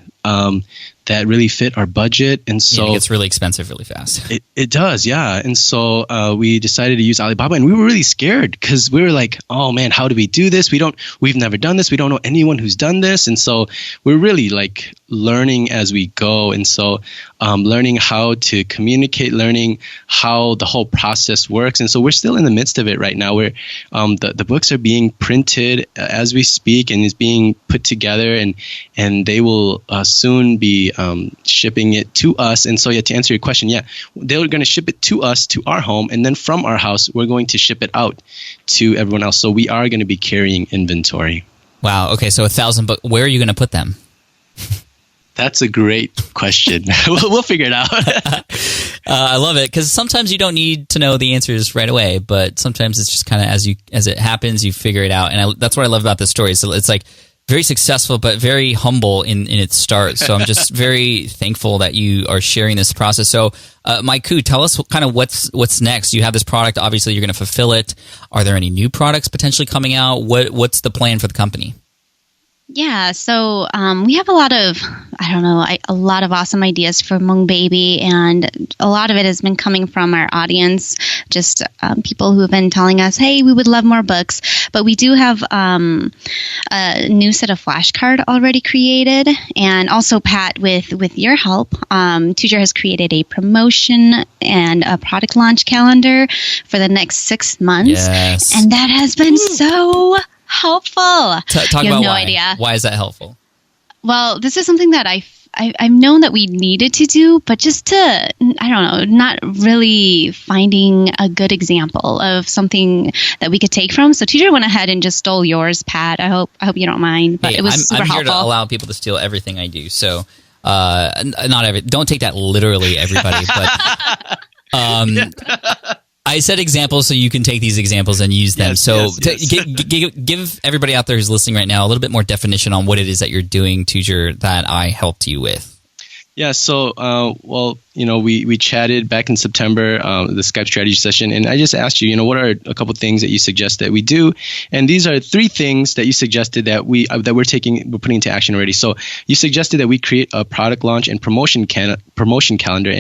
that really fit our budget. And so it gets really expensive really fast. It does, yeah. And so we decided to use Alibaba, and we were really scared because we were like, oh man, how do we do this? We've never done this. We don't know anyone who's done this. And so we're really like learning as we go. And so learning how to communicate, learning how the whole process works. And so we're still in the midst of it right now, where the books are being printed as we speak and is being put together, and they will soon be shipping it to us. And so, yeah, to answer your question, yeah, they're going to ship it to us, to our home, and then from our house, we're going to ship it out to everyone else. So we are going to be carrying inventory. Wow. Okay. So 1,000 books. Where are you going to put them? That's a great question. We'll figure it out. I love it because sometimes you don't need to know the answers right away, but sometimes it's just kind of as it happens, you figure it out. And that's what I love about this story. So it's like very successful, but very humble in its start. So I'm just very thankful that you are sharing this process. So, Mike Koo, tell us kind of what's next. You have this product. Obviously, you're going to fulfill it. Are there any new products potentially coming out? What's the plan for the company? Yeah, so we have a lot of awesome ideas for Hmong Baby, and a lot of it has been coming from our audience, just people who have been telling us, hey, we would love more books. But we do have a new set of flashcard already created, and also, Pat, with your help, Tutor has created a promotion and a product launch calendar for the next 6 months. Yes. And that has been so helpful. Talk you about have no why. idea. Why is that helpful? Well, this is something that I've known that we needed to do, but just to, I don't know, not really finding a good example of something that we could take from. So Tutor went ahead and just stole yours, Pat. I hope you don't mind, but it was super I'm helpful. here to allow people to steal everything I do. So don't take that literally, everybody, but I said examples so you can take these examples and use them. Give everybody out there who's listening right now a little bit more definition on what it is that you're doing, Tutor, that I helped you with. Yeah, so, we chatted back in September, the Skype strategy session, and I just asked you, what are a couple things that you suggest that we do? And these are 3 things that you suggested that we're putting into action already. So you suggested that we create a product launch and promotion calendar,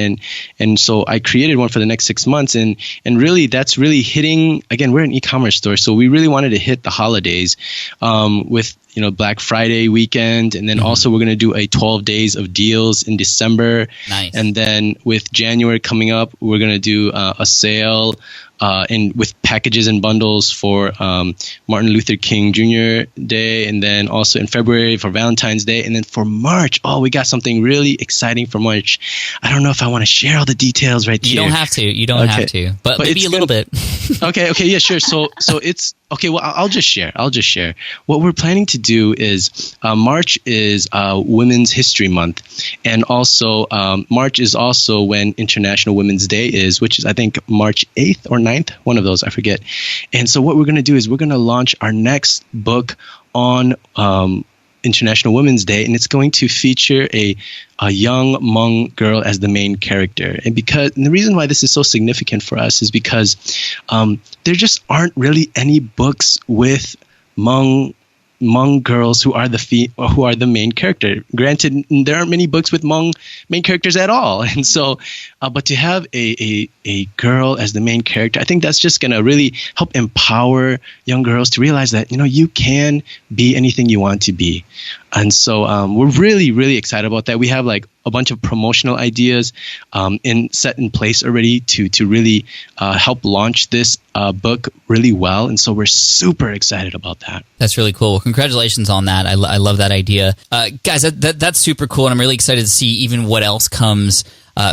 and so I created one for the next 6 months, and really that's really hitting. Again, we're an e-commerce store, so we really wanted to hit the holidays with Black Friday weekend, and then also we're going to do a 12 days of deals in December. Nice. And then with January coming up, we're going to do a sale and with packages and bundles for Martin Luther King Jr. Day, and then also in February for Valentine's Day, and then for March, we got something really exciting for March. I don't know if I want to share all the details right here. You don't have to. You don't have to, but maybe a little bit. Okay, yeah, sure. So it's okay. Well, I'll just share. What we're planning to do is March is Women's History Month, and also March is also when International Women's Day is, which is I think March 8th or 9th, one of those, I forget. And so what we're going to do is we're going to launch our next book on International Women's Day, and it's going to feature a young Hmong girl as the main character. And the reason why this is so significant for us is because there just aren't really any books with Hmong girls who are the main character. Granted, there aren't many books with Hmong main characters at all, and so, but to have a girl as the main character, I think that's just going to really help empower young girls to realize that you can be anything you want to be. And so we're really, really excited about that. We have like a bunch of promotional ideas set in place already to really help launch this book really well. And so we're super excited about that. That's really cool. Well, congratulations on that. I love that idea. Guys, that's super cool. And I'm really excited to see even what else comes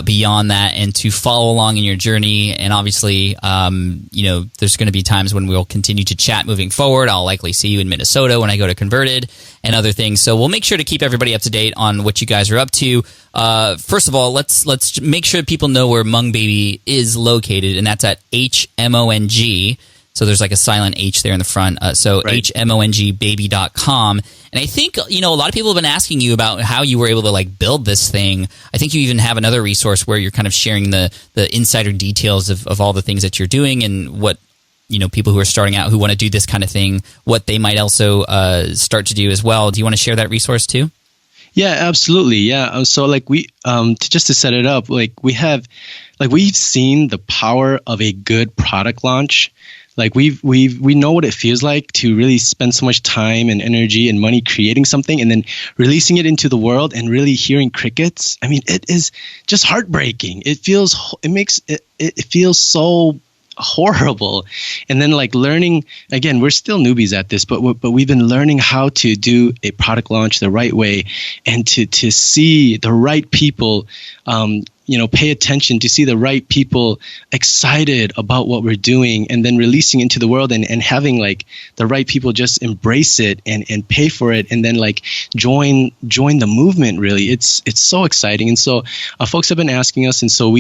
beyond that and to follow along in your journey. And obviously, there's going to be times when we'll continue to chat moving forward. I'll likely see you in Minnesota when I go to Converted and other things. So we'll make sure to keep everybody up to date on what you guys are up to. First of all, let's make sure people know where Hmong Baby is located, and that's at HMONG. So there's like a silent H there in the front. So right. HMONGbaby.com. And I think, a lot of people have been asking you about how you were able to like build this thing. I think you even have another resource where you're kind of sharing the insider details of all the things that you're doing and what, people who are starting out who want to do this kind of thing, what they might also start to do as well. Do you want to share that resource too? Yeah, absolutely. Yeah. So just to set it up, we've seen the power of a good product launch. Like we know what it feels like to really spend so much time and energy and money creating something and then releasing it into the world and really hearing crickets. I mean, it is just heartbreaking. It feels so horrible. And then learning, again, we're still newbies at this, but we've been learning how to do a product launch the right way and to see the right people, pay attention to see the right people excited about what we're doing and then releasing into the world and having the right people just embrace it and pay for it and then join the movement. Really, it's so exciting. And so folks have been asking us, and so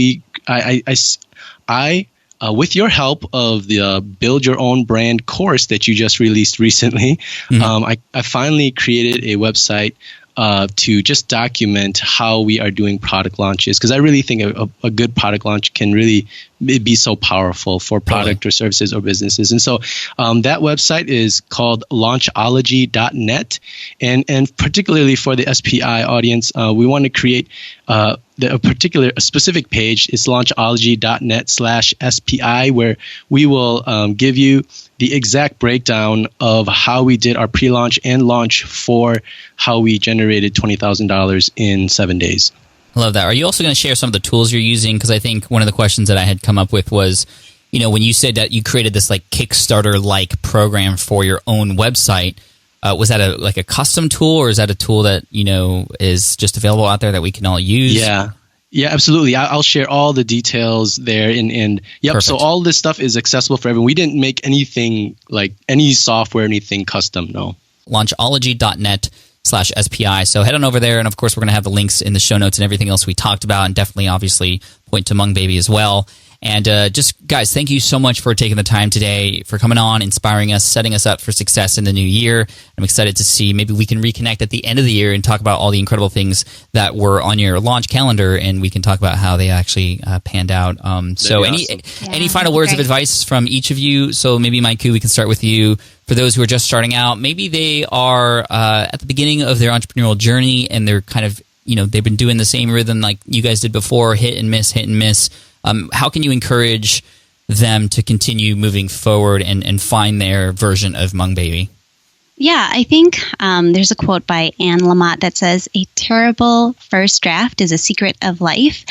I with your help of the Build Your Own Brand course that you just released recently, I finally created a website to just document how we are doing product launches, because I really think a good product launch can really be so powerful for product or services or businesses. And so that website is called launchology.net. And particularly for the SPI audience, we want to create a specific page. Is launchology.net/SPI, where we will give you the exact breakdown of how we did our pre-launch and launch for how we generated $20,000 in 7 days. I love that. Are you also going to share some of the tools you're using? Because I think one of the questions that I had come up with was, when you said that you created this Kickstarter-like program for your own website, was that a custom tool, or is that a tool that, is just available out there that we can all use? Yeah, absolutely. I'll share all the details there. And yep. Perfect. So all this stuff is accessible for everyone. We didn't make anything any software, anything custom. No. Launchology.net/SPI. So head on over there. And of course, we're going to have the links in the show notes and everything else we talked about, and definitely, obviously, point to Hmong Baby as well. And just, guys, thank you so much for taking the time today, for coming on, inspiring us, setting us up for success in the new year. I'm excited to see maybe we can reconnect at the end of the year and talk about all the incredible things that were on your launch calendar, and we can talk about how they actually panned out. So any final words of advice from each of you? So maybe, Maiku, we can start with you. For those who are just starting out, maybe they are at the beginning of their entrepreneurial journey, and they're kind of, they've been doing the same rhythm like you guys did before, hit and miss. How can you encourage them to continue moving forward and find their version of Hmong Baby? Yeah, I think there's a quote by Anne Lamott that says, "A terrible first draft is a secret of life."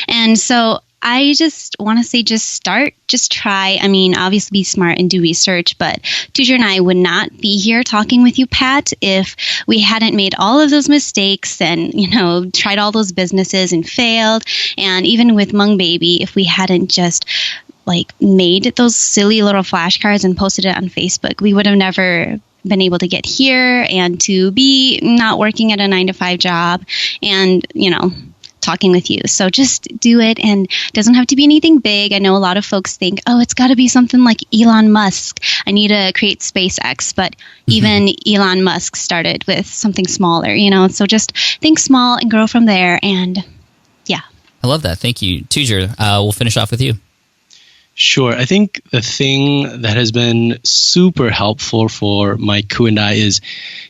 And so I just want to say, just start, just try. I mean, obviously be smart and do research, but Tujar and I would not be here talking with you, Pat, if we hadn't made all of those mistakes and, tried all those businesses and failed. And even with Hmong Baby, if we hadn't just made those silly little flashcards and posted it on Facebook, we would have never been able to get here and to be not working at a 9-to-5 job and, talking with you. So just do it, and it doesn't have to be anything big. I know a lot of folks think, it's got to be something like Elon Musk. I need to create SpaceX, but even Elon Musk started with something smaller, so just think small and grow from there. And yeah. I love that. Thank you. Tujar, we'll finish off with you. Sure. I think the thing that has been super helpful for Maiku and I is,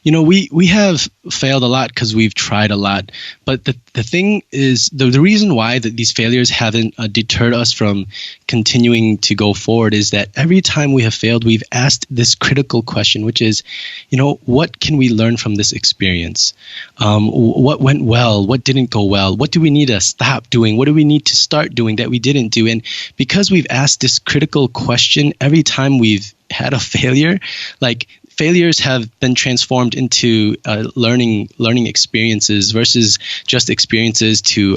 we have failed a lot because we've tried a lot. But the thing is, the reason why that these failures haven't deterred us from continuing to go forward is that every time we have failed, we've asked this critical question, which is, what can we learn from this experience? What went well? What didn't go well? What do we need to stop doing? What do we need to start doing that we didn't do? And because we've asked this critical question every time we've had a failure, failures have been transformed into learning experiences versus just experiences to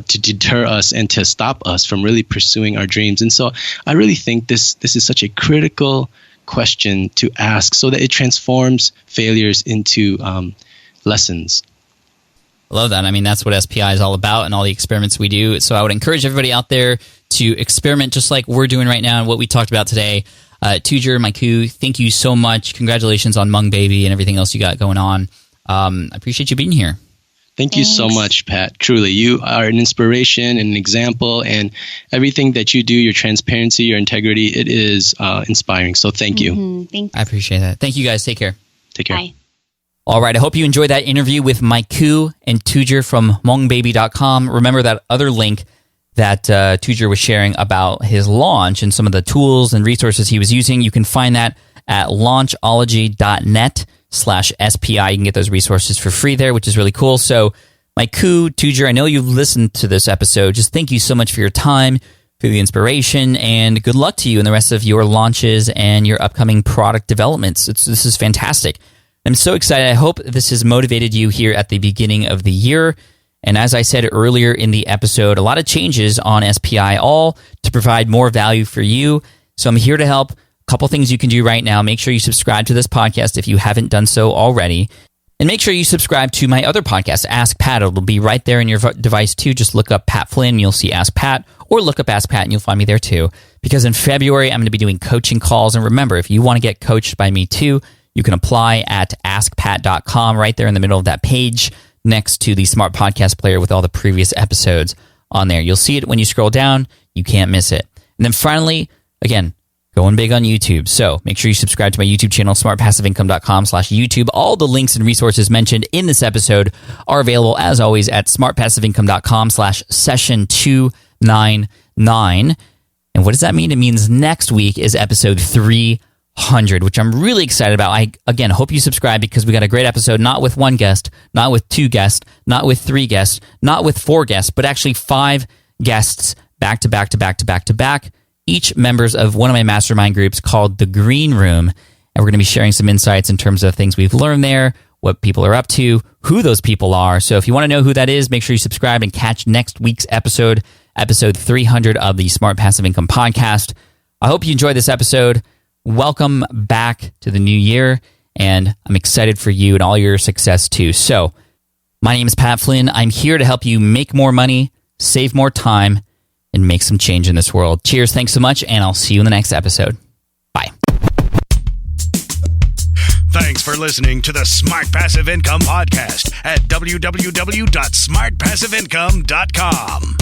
deter us and to stop us from really pursuing our dreams. And so I really think this is such a critical question to ask, so that it transforms failures into lessons. I love that. I mean, that's what SPI is all about and all the experiments we do. So I would encourage everybody out there to experiment just like we're doing right now and what we talked about today. Tujar, Maiku, thank you so much. Congratulations on Hmong Baby and everything else you got going on. I appreciate you being here. Thank you so much, Pat. Truly, you are an inspiration and an example, and everything that you do, your transparency, your integrity, it is inspiring. So thank you. Thank you. I appreciate that. Thank you, guys. Take care. Take care. Bye. All right, I hope you enjoyed that interview with Maiku and Tujer from HmongBaby.com. Remember that other link that Tujer was sharing about his launch and some of the tools and resources he was using. You can find that at launchology.net/SPI. You can get those resources for free there, which is really cool. So Maiku, Tujer, I know you've listened to this episode. Just thank you so much for your time, for the inspiration, and good luck to you in the rest of your launches and your upcoming product developments. This is fantastic. I'm so excited. I hope this has motivated you here at the beginning of the year. And as I said earlier in the episode, a lot of changes on SPI, all to provide more value for you. So I'm here to help. A couple things you can do right now. Make sure you subscribe to this podcast if you haven't done so already. And make sure you subscribe to my other podcast, Ask Pat. It'll be right there in your device too. Just look up Pat Flynn and you'll see Ask Pat, or look up Ask Pat and you'll find me there too. Because in February, I'm going to be doing coaching calls. And remember, if you want to get coached by me too, you can apply at askpat.com right there in the middle of that page next to the Smart Podcast player with all the previous episodes on there. You'll see it when you scroll down. You can't miss it. And then finally, again, going big on YouTube. So make sure you subscribe to my YouTube channel, smartpassiveincome.com/YouTube. All the links and resources mentioned in this episode are available, as always, at smartpassiveincome.com/session299. And what does that mean? It means next week is episode 300, which I'm really excited about. I, again, hope you subscribe because we got a great episode, not with one guest, not with two guests, not with three guests, not with four guests, but actually 5 guests back to back to back to back to back, each members of one of my mastermind groups called The Green Room. And we're going to be sharing some insights in terms of things we've learned there, what people are up to, who those people are. So if you want to know who that is, make sure you subscribe and catch next week's episode 300 of the Smart Passive Income Podcast. I hope you enjoyed this episode. Welcome back to the new year, and I'm excited for you and all your success too. So, my name is Pat Flynn. I'm here to help you make more money, save more time, and make some change in this world. Cheers, thanks so much, and I'll see you in the next episode. Bye. Thanks for listening to the Smart Passive Income Podcast at www.smartpassiveincome.com.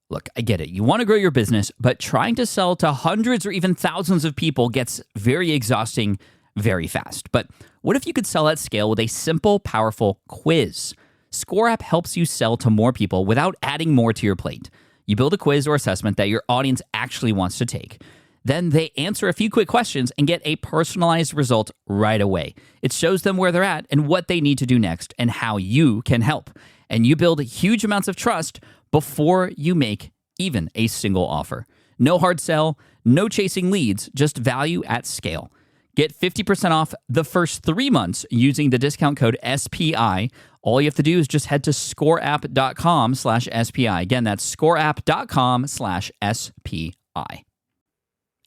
Look, I get it. You want to grow your business, but trying to sell to hundreds or even thousands of people gets very exhausting very fast. But what if you could sell at scale with a simple, powerful quiz? Score App helps you sell to more people without adding more to your plate. You build a quiz or assessment that your audience actually wants to take. Then they answer a few quick questions and get a personalized result right away. It shows them where they're at and what they need to do next and how you can help. And you build huge amounts of trust before you make even a single offer. No hard sell, no chasing leads, just value at scale. Get 50% off the first 3 months using the discount code SPI. All you have to do is just head to scoreapp.com/SPI. Again, that's scoreapp.com/SPI.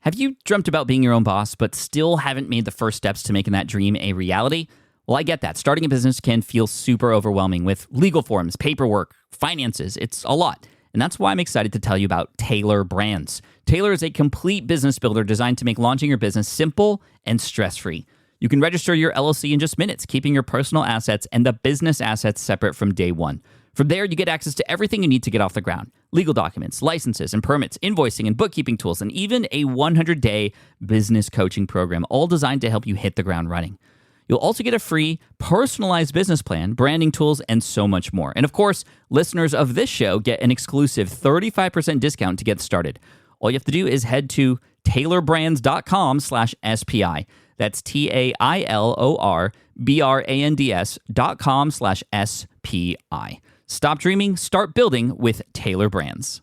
Have you dreamt about being your own boss, but still haven't made the first steps to making that dream a reality? Well, I get that. Starting a business can feel super overwhelming with legal forms, paperwork, finances. It's a lot. And that's why I'm excited to tell you about Taylor Brands. Taylor is a complete business builder designed to make launching your business simple and stress-free. You can register your LLC in just minutes, keeping your personal assets and the business assets separate from day one. From there, you get access to everything you need to get off the ground. Legal documents, licenses and permits, invoicing and bookkeeping tools, and even a 100-day business coaching program, all designed to help you hit the ground running. You'll also get a free personalized business plan, branding tools, and so much more. And of course, listeners of this show get an exclusive 35% discount to get started. All you have to do is head to taylorbrands.com/SPI. That's TAILORBRANDS.com/SPI. Stop dreaming, start building with Taylor Brands.